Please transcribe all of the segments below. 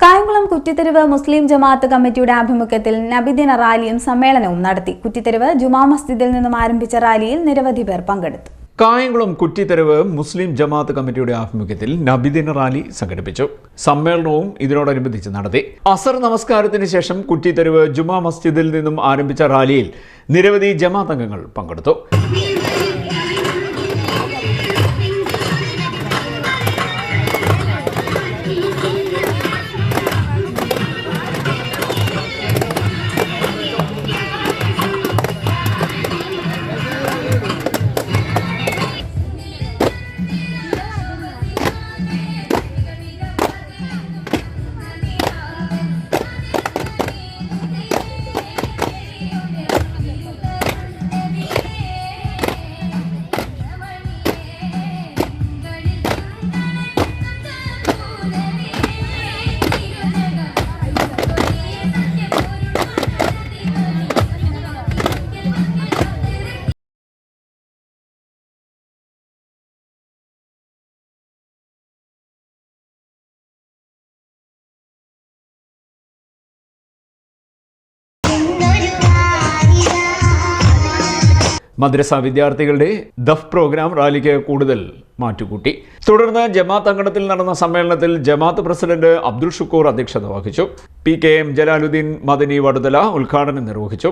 കായംകുളം കുറ്റിത്തെരുവ് മുസ്ലിം ജമാഅത്ത് കമ്മിറ്റിയുടെ ആഭിമുഖ്യത്തിൽ നബിദിന റാലിയും സമ്മേളനവും നടത്തി. കുറ്റിത്തെരുവ് ജുമാ മസ്ജിദിൽ നിന്നും ആരംഭിച്ച റാലിയിൽ നിരവധി പേർ പങ്കെടുത്തു. കായംകുളം കുറ്റിത്തെരുവ് മുസ്ലിം ജമാഅത്ത് കമ്മിറ്റിയുടെ ആഭിമുഖ്യത്തിൽ നബിദിന റാലി സംഘടിപ്പിച്ചു. സമ്മേളനവും ഇതിനോടനുബന്ധിച്ച് നടത്തി. അസർ നമസ്കാരത്തിന് ശേഷം കുറ്റിത്തെരുവ് ജുമാ മസ്ജിദിൽ നിന്നും ആരംഭിച്ച റാലിയിൽ നിരവധി ജമാഅത്ത് അംഗങ്ങൾ പങ്കെടുത്തു. മദ്രസ വിദ്യാർത്ഥികളുടെ ദഫ് പ്രോഗ്രാം റാലിക്ക് കൂടുതൽ മാറ്റുകൂട്ടി. തുടർന്ന് ജമാഅത്ത് അങ്കണത്തിൽ നടന്ന സമ്മേളനത്തിൽ ജമാഅത്ത് പ്രസിഡന്റ് അബ്ദുൽ ഷുക്കൂർ അധ്യക്ഷത വഹിച്ചു. PKM ജലാലുദ്ദീൻ മദനി വടുതല ഉദ്ഘാടനം നിർവഹിച്ചു.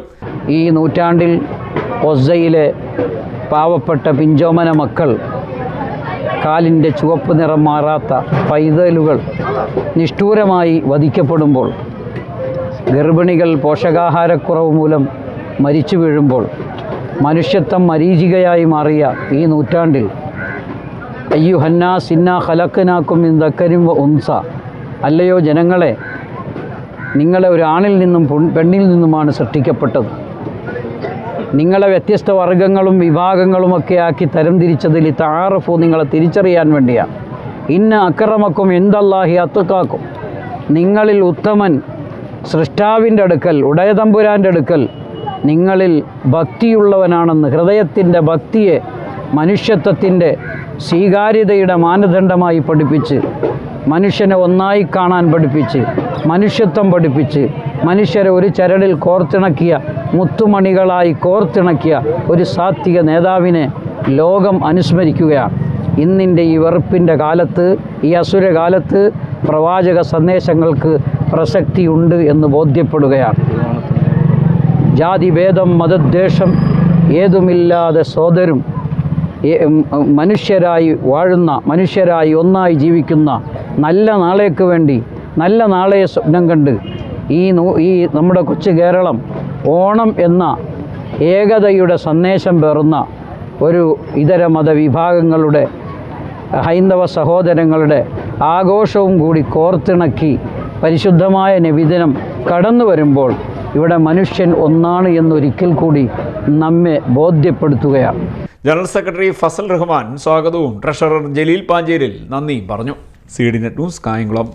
ഈ നൂറ്റാണ്ടിൽ ഒസയിലെ പാവപ്പെട്ട പിഞ്ചോമന മക്കൾ, കാലിൻ്റെ ചുവപ്പ് നിറം മാറാത്ത പൈതലുകൾ നിഷ്ഠൂരമായി വധിക്കപ്പെടുമ്പോൾ, ഗർഭിണികൾ പോഷകാഹാരക്കുറവ് മൂലം മരിച്ചു വീഴുമ്പോൾ, മനുഷ്യത്വം മരീചികയായി മാറിയ ഈ നൂറ്റാണ്ടിൽ അയ്യുഹന്നാസ് ഇന്നാ ഖലഖ്നാകും മിൻ ദക്കരിൻ വ ഉൻസ, അല്ലയോ ജനങ്ങളെ, നിങ്ങളെ ഒരു ആണിൽ നിന്നും പെണ്ണിൽ നിന്നുമാണ് സൃഷ്ടിക്കപ്പെട്ടത്. നിങ്ങളെ വ്യത്യസ്ത വർഗ്ഗങ്ങളും വിഭാഗങ്ങളുമൊക്കെ ആക്കി തരംതിരിച്ചതിൽ തആറഫു, നിങ്ങളെ തിരിച്ചറിയാൻ വേണ്ടിയാണ്. ഇന്ന അക്രമക്കും ഇൻദല്ലാഹി അത്ഖാക്കും, നിങ്ങളിൽ ഉത്തമൻ സൃഷ്ടാവിൻ്റെ അടുക്കൽ, ഉടയതമ്പുരാൻ്റെ അടുക്കൽ നിങ്ങളിൽ ഭക്തിയുള്ളവനാണെന്ന്, ഹൃദയത്തിൻ്റെ ഭക്തിയെ മനുഷ്യത്വത്തിൻ്റെ സ്വീകാര്യതയുടെ മാനദണ്ഡമായി പഠിപ്പിച്ച്, മനുഷ്യനെ ഒന്നായി കാണാൻ പഠിപ്പിച്ച്, മനുഷ്യത്വം പഠിപ്പിച്ച്, മനുഷ്യരെ ഒരു ചരടിൽ കോർത്തിണക്കിയ, മുത്തുമണികളായി കോർത്തിണക്കിയ ഒരു സാത്വിക നേതാവിനെ ലോകം അനുസ്മരിക്കുകയാണ്. ഇന്നിൻ്റെ ഈ വെറുപ്പിൻ്റെ കാലത്ത്, ഈ അസുരകാലത്ത് പ്രവാചക സന്ദേശങ്ങൾക്ക് പ്രസക്തിയുണ്ട് എന്ന് ബോധ്യപ്പെടുകയാണ്. ജാതിഭേദം മതദ്വേഷം ഏതുമില്ലാതെ സോദരും മനുഷ്യരായി വാഴുന്ന, മനുഷ്യരായി ഒന്നായി ജീവിക്കുന്ന നല്ല നാളേക്ക് വേണ്ടി, നല്ല നാളെയെ സ്വപ്നം കണ്ട് ഈ നമ്മുടെ കൊച്ചു കേരളം ഓണം എന്ന ഏകതയുടെ സന്ദേശം പേറുന്ന ഒരു ഇതര മതവിഭാഗങ്ങളുടെ, ഹൈന്ദവ സഹോദരങ്ങളുടെ ആഘോഷവും കൂടി കോർത്തിണക്കി പരിശുദ്ധമായ നബിദിനം കടന്നു വരുമ്പോൾ ഇവിടെ മനുഷ്യൻ ഒന്നാണ് എന്നൊരിക്കൽ കൂടി നമ്മെ ബോധ്യപ്പെടുത്തുകയാണ്. ജനറൽ സെക്രട്ടറി ഫസൽ റഹ്മാൻ സ്വാഗതവും ട്രഷറർ ജലീൽ പാഞ്ചേരിൽ നന്ദിയും പറഞ്ഞു. CDNet news, Kayamkulam.